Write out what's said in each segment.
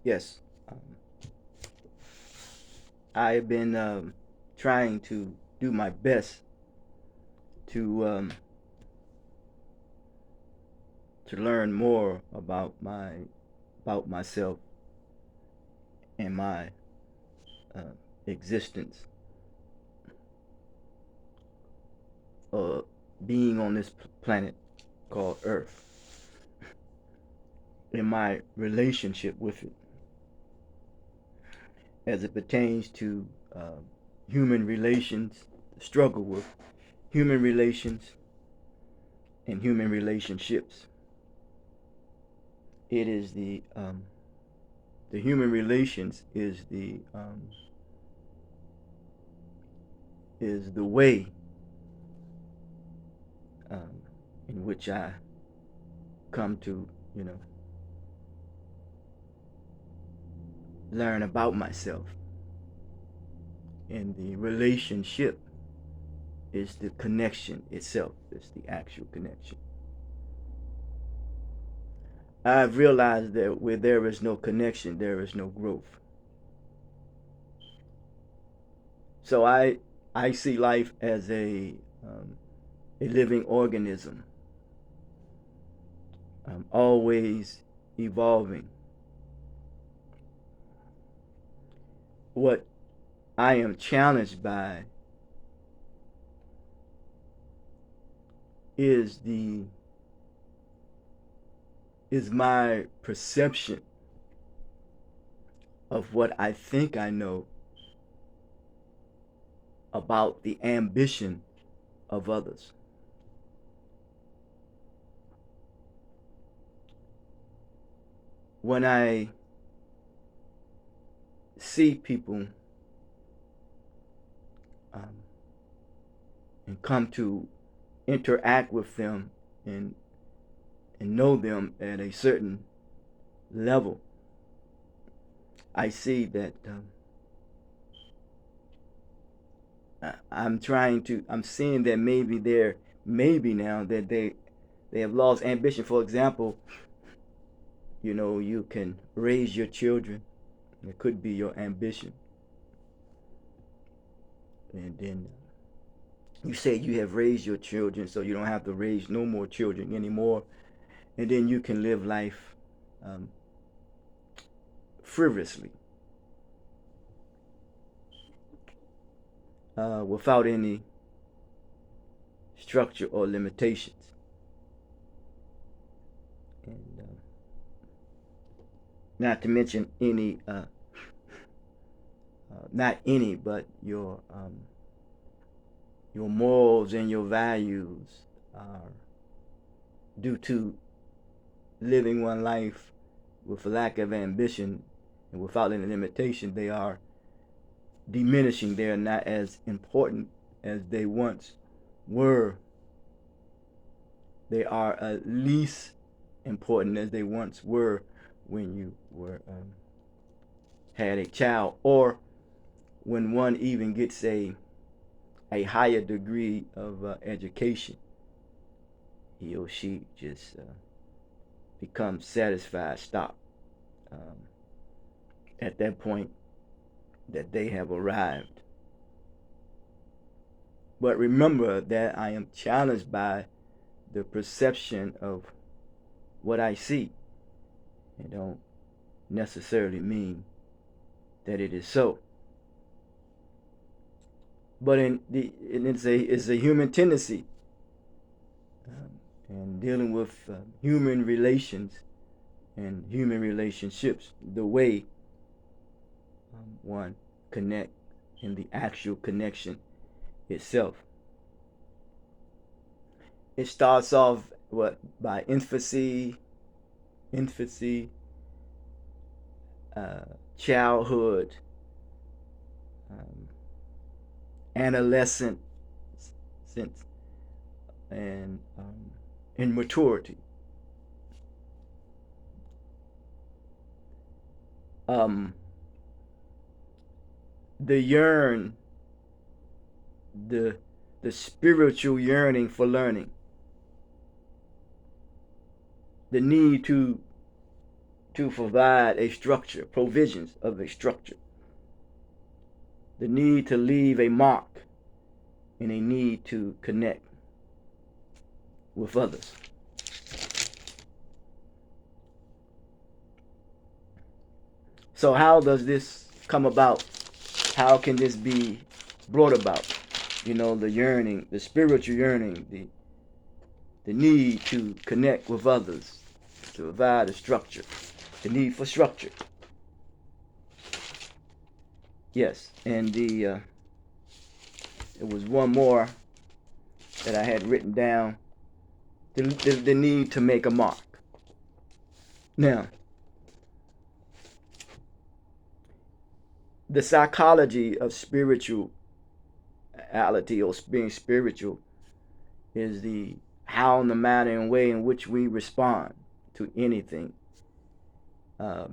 Yes, I've been trying to do my best to learn more about myself and my uh, existence, uh, being on this planet called Earth, in my relationship with it, as it pertains to uh, human relations, the struggle with human relations and human relationships. It is the human relations is the way um, in which I come to learn about myself, and the relationship is the connection itself. It's the actual connection. I've realized that where there is no connection, there is no growth. So I see life as a living organism, always evolving. What I am challenged by is the is my perception of what I think I know about the ambition of others. When I see people um, and come to interact with them and know them at a certain level, I see that I'm seeing that maybe now that they have lost ambition. For example, you can raise your children. It could be your ambition, and then you say you have raised your children, so you don't have to raise no more children anymore, and then you can live life um, frivolously, without any structure or limitations. And not to mention any, not any, but your morals and your values are due to living one life with a lack of ambition and without any limitation. They are diminishing. They are not as important as they once were. They are at least important as they once were when you were had a child, or when one even gets a higher degree of education. He or she just becomes satisfied, stop, um, at that point that they have arrived. But remember that I am challenged by the perception of what I see. It don't necessarily mean that it is so. But it's a human tendency, and dealing with human relations and human relationships, the way one connect in the actual connection itself. It starts off by infancy, uh, childhood, um, adolescence, and in maturity. Um, the yearn, the the spiritual yearning for learning, the need to provide a structure, provisions of a structure. The need to leave a mark and a need to connect with others. So how does this come about? How can this be brought about? The yearning, the spiritual yearning, the need to connect with others, to provide a structure, the need for structure. Yes, and there was one more that I had written down, the need to make a mark. Now, the psychology of spirituality or being spiritual is the how and the manner and way in which we respond to anything.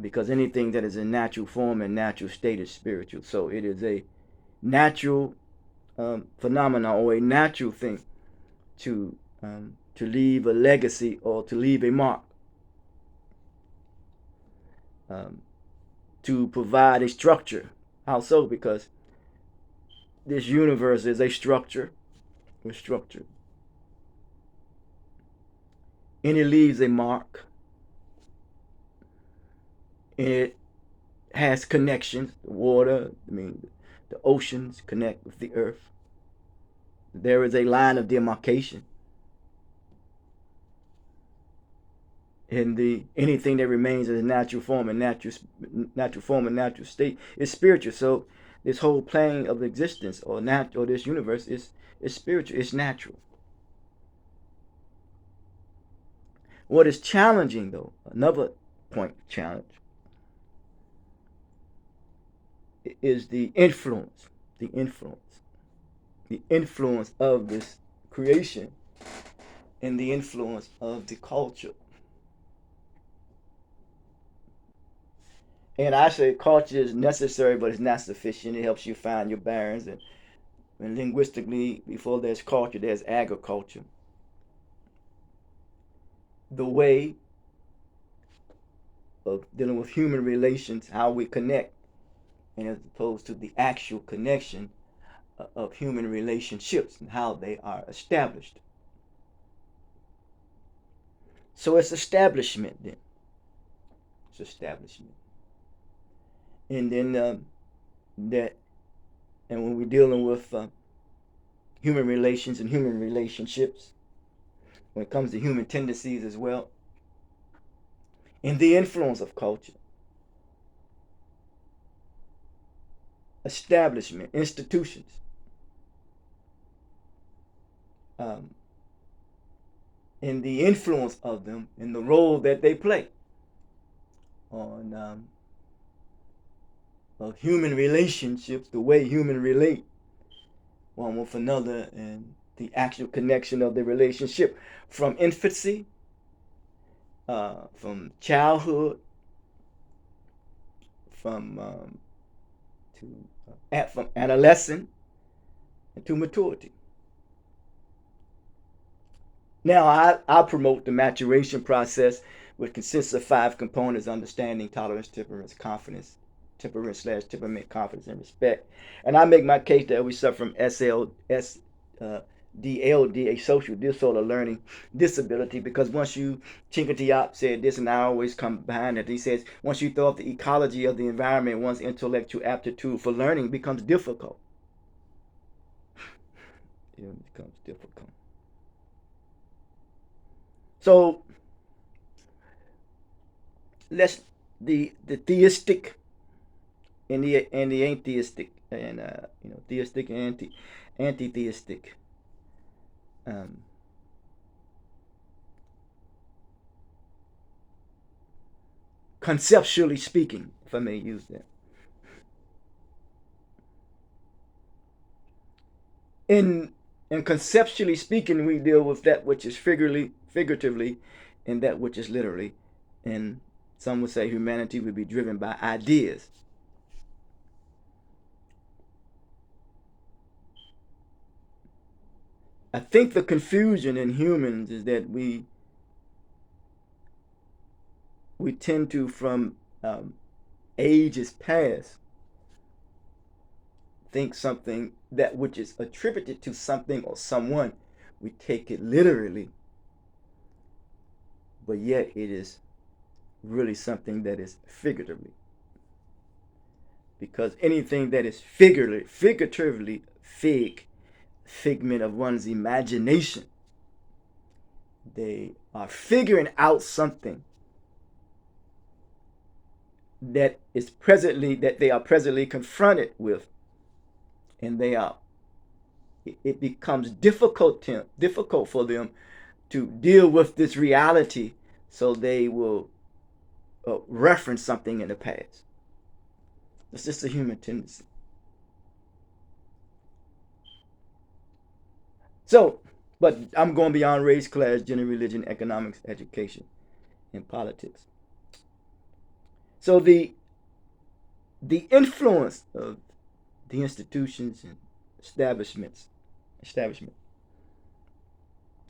Because anything that is in natural form and natural state is spiritual. So it is a natural phenomena or a natural thing to leave a legacy or to leave a mark. To provide a structure. How so? Because this universe is a structure. A structure. And it leaves a mark. It has connections. The water, the oceans connect with the earth. There is a line of demarcation. And anything that remains in natural form and natural state is spiritual. So this whole plane of existence or this universe is spiritual. It's natural. What is challenging, though, another point challenge, is the influence of this creation and the influence of the culture. And I say culture is necessary, but it's not sufficient. It helps you find your bearings. And linguistically, before there's culture, there's agriculture. The way of dealing with human relations, how we connect, and as opposed to the actual connection of human relationships and how they are established. So it's establishment then. It's establishment. And then and when we're dealing with human relations and human relationships, when it comes to human tendencies as well, and the influence of culture, establishment, institutions, and the influence of them and the role that they play on of human relationships, the way humans relate one with another, and the actual connection of the relationship from infancy, from childhood, from adolescence, and to maturity. Now, I promote the maturation process, which consists of 5 components: understanding, tolerance, temperance, confidence, temperament, confidence, and respect. And I make my case that we suffer from DLD, a social disorder learning disability, because once you, Chinka Diop said this, and I always come behind it, he says, once you throw off the ecology of the environment, one's intellectual aptitude for learning becomes difficult. It becomes difficult. So let's the theistic and the atheistic and theistic and anti-theistic conceptually speaking, if I may use that. In conceptually speaking, we deal with that which is figuratively, and that which is literally. And some would say humanity would be driven by ideas. I think the confusion in humans is that we we tend to, from ages past, think something that which is attributed to something or someone, we take it literally, but yet it is really something that is figuratively. Because anything that is figuratively figment of one's imagination, they are figuring out something that they are presently confronted with, and it becomes difficult for them to deal with this reality, so they will reference something in the past. It's just a human tendency. So, but I'm going beyond race, class, gender, religion, economics, education, and politics. So the influence of the institutions and establishment,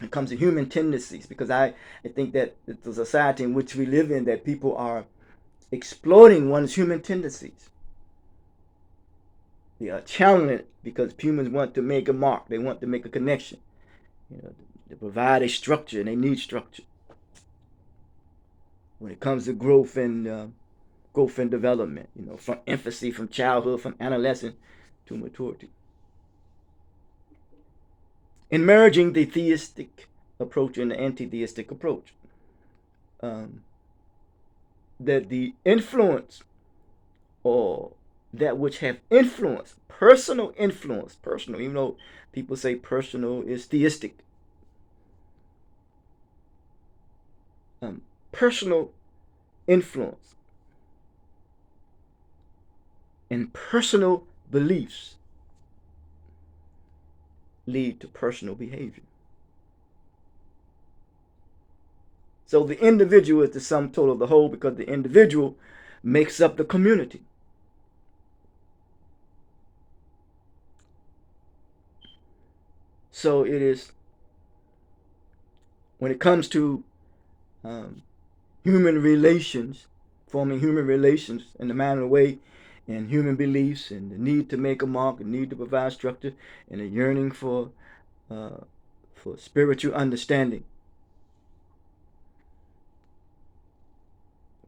it comes to human tendencies, because I think that the society in which we live in, that people are exploiting one's human tendencies. They are challenging it because humans want to make a mark. They want to make a connection. They provide a structure, and they need structure. When it comes to growth and development, from infancy, from childhood, from adolescence to maturity. In merging the theistic approach and the anti-theistic approach, that the influence, or that which have influence, personal influence, even though people say personal is theistic, personal influence and personal beliefs lead to personal behavior. So the individual is the sum total of the whole, because the individual makes up the community. So it is, when it comes to human relations, forming human relations in the manner of way, and human beliefs, and the need to make a mark, the need to provide structure, and a yearning for spiritual understanding,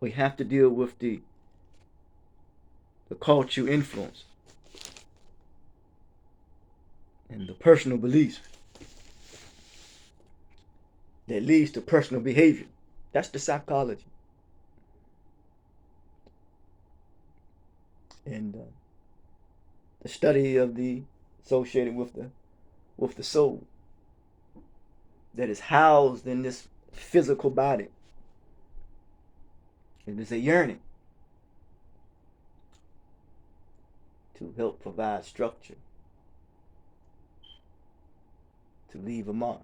we have to deal with the cultural influence and the personal beliefs that leads to personal behavior. That's the psychology. And the study of the associated with the soul that is housed in this physical body. It is a yearning to help provide structure, to leave a mark,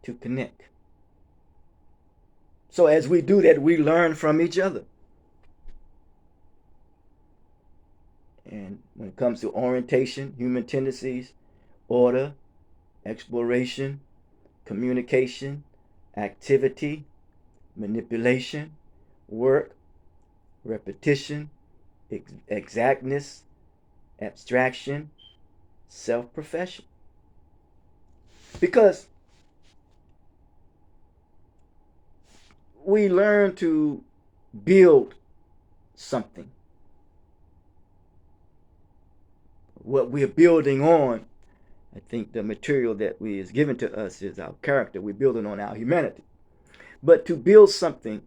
to connect. So as we do that, we learn from each other. And when it comes to orientation, human tendencies, order, exploration, communication, activity, manipulation, work, repetition, exactness, abstraction, self-profession. Because we learn to build something. What we're building on, I think the material that is given to us is our character. We're building on our humanity. But to build something,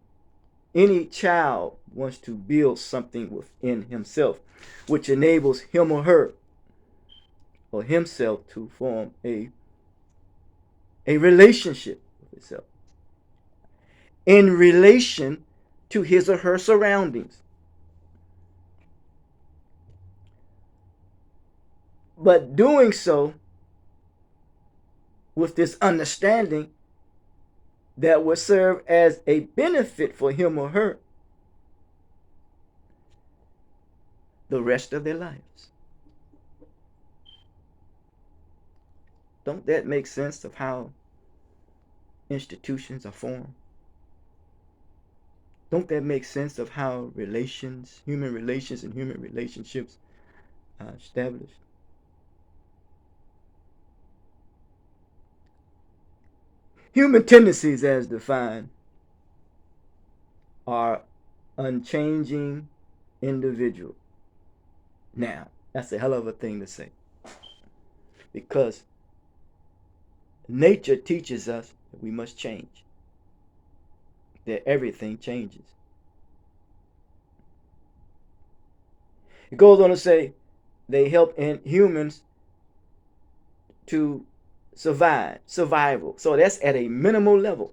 any child wants to build something within himself, which enables him or her or himself to form a relationship with himself in relation to his or her surroundings. But doing so with this understanding that will serve as a benefit for him or her the rest of their lives. Don't that make sense of how institutions are formed? Don't that make sense of how human relations and human relationships are established? Human tendencies, as defined, are unchanging individual. Now, that's a hell of a thing to say because nature teaches us that we must change, that everything changes. It goes on to say they help in humans to survival. So that's at a minimal level.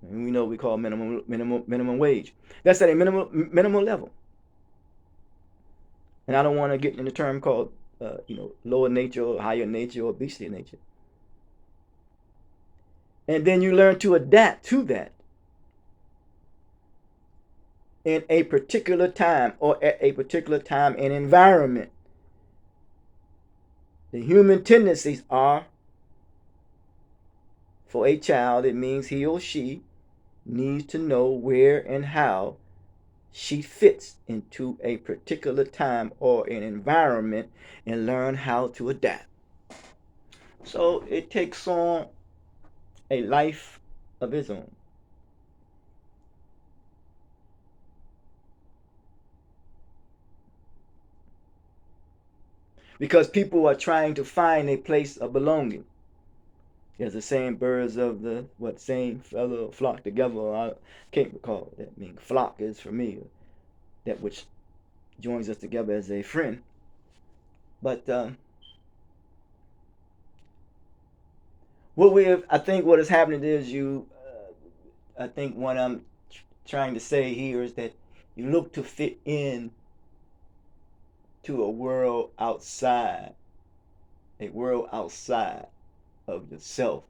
And we know we call minimum wage. That's at a minimal level. And I don't want to get in the term called lower nature or higher nature or beastly nature. And then you learn to adapt to that in a particular time or at a particular time and environment. The human tendencies are for a child, it means he or she needs to know where and how she fits into a particular time or an environment and learn how to adapt. So it takes on a life of its own. Because people are trying to find a place of belonging. There's the same birds of the same fellow flock together. I can't recall what that means. Flock is for me that which joins us together as a friend. But I think what is happening is I think what I'm trying to say here is that you look to fit in to a world outside of yourself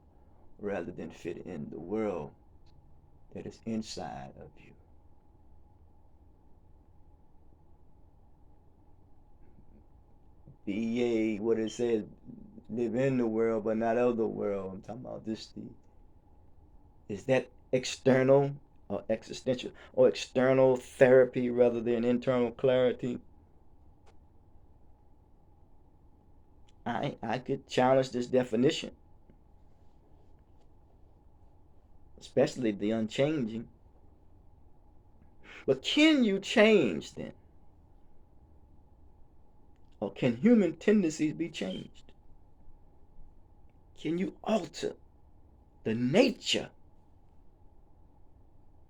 rather than fit in the world that is inside of you. Be what it says, live in the world but not of the world. I'm talking about this. Is that external or existential or external therapy rather than internal clarity? I could challenge this definition, especially the unchanging. But can you change then? Or can human tendencies be changed? Can you alter the nature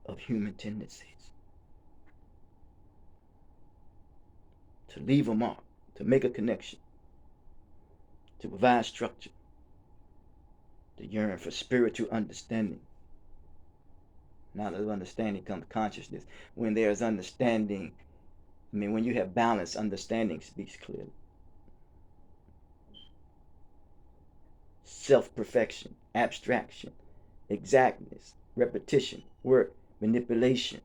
of human tendencies? To leave a mark, to make a connection, to provide structure, to yearn for spiritual understanding. Now that understanding comes consciousness. When there's understanding, when you have balance, understanding speaks clearly. Self-perfection, abstraction, exactness, repetition, work, manipulation,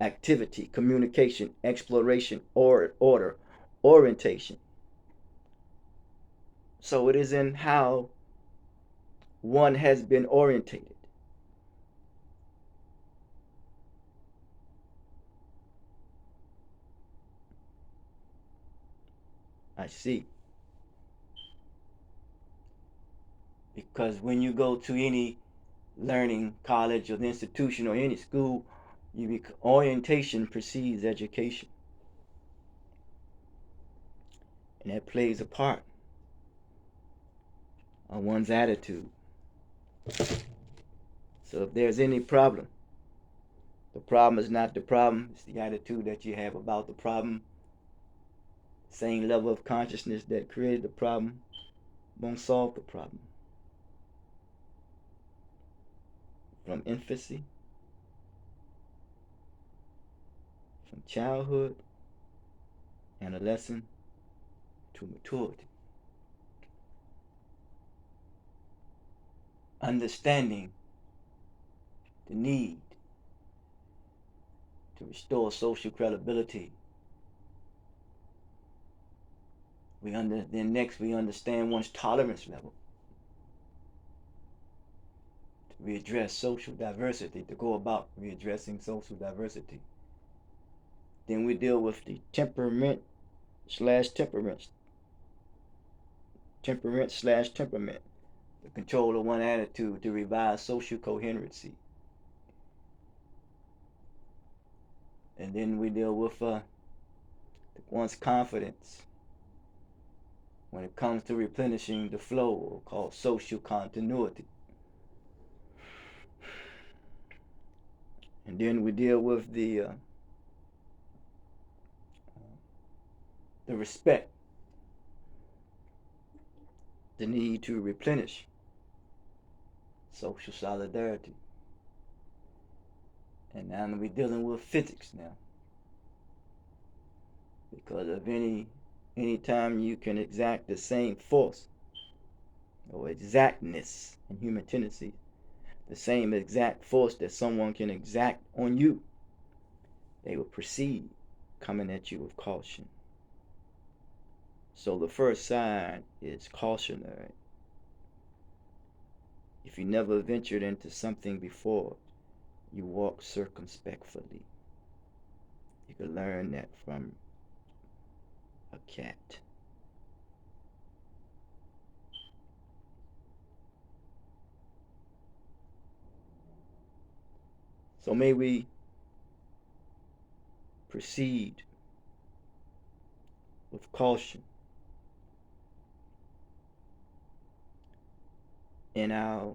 activity, communication, exploration, order, orientation. So it is in how one has been orientated. I see. Because when you go to any learning college or institution or any school, orientation precedes education. And that plays a part on one's attitude. So if there's any problem, the problem is not the problem, it's the attitude that you have about the problem. Same level of consciousness that created the problem won't solve the problem. From infancy, from childhood, adolescence, to maturity. Understanding the need to restore social credibility. Then next we understand one's tolerance level. To readdress social diversity, to go about readdressing social diversity. Then we deal with the temperament slash temperament, the control of one attitude to revive social coherency. And then we deal with one's confidence when it comes to replenishing the flow, called social continuity. And then we deal with the respect, the need to replenish social solidarity. And now we're dealing with physics now, because of any time you can exact the same force or exactness in human tendencies, the same exact force that someone can exact on you, they will proceed coming at you with caution. So the first sign is cautionary. If you never ventured into something before, you walk circumspectly. You can learn that from a cat. So may we proceed with caution in our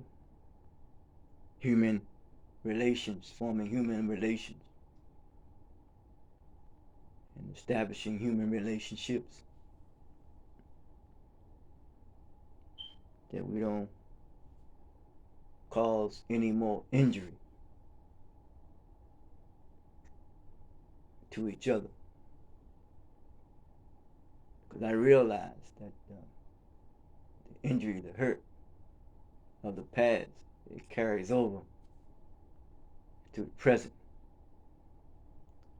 human relations, forming human relations, and establishing human relationships, that we don't cause any more injury to each other. Because I realize that the injury, the hurt of the past, it carries over to the present,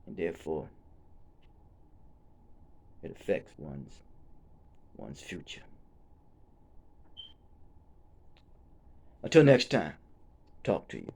and therefore it affects one's future. Until next time, talk to you.